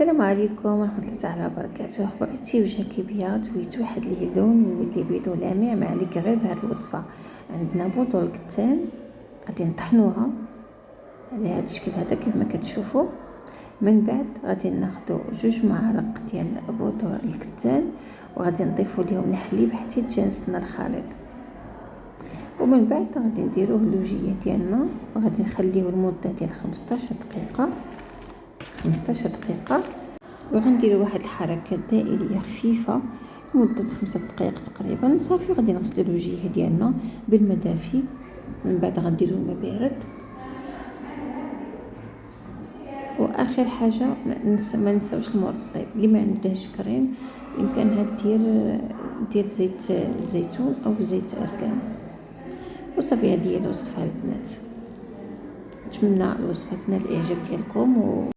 السلام عليكم ورحمه الله تعالى وبركاته. بغيتي وجهك يبيض ويت واحد اللون ويولي بيض لامع، ما عليك غير بهاد الوصفه. عندنا بودر الكتان غادي نطحنوها على هذا الشكل هذا كيف ما كتشوفوا. من بعد غادي ناخذوا 2 معالق ديال بودر الكتان وغادي نضيفوا لهم الحليب حتى يتجانسنا الخليط، ومن بعد غادي نديروه اللوجيه ديالنا وغادي نخليوه لمده ديال 15 دقيقه وغنديروا واحد الحركه دائريه خفيفه لمده 5 دقائق تقريبا. صافي غادي نغسلوا الوجيه ديالنا بالماء دافي، من بعد غنديروا الماء بارد. واخر حاجه ما نساوش المرطب اللي ما عندهش كريم بامكانها دير زيت الزيتون او زيت اركان. وصافي هذه هي الوصفه البنات. نتمنى الوصفه تنال الاعجاب ديالكم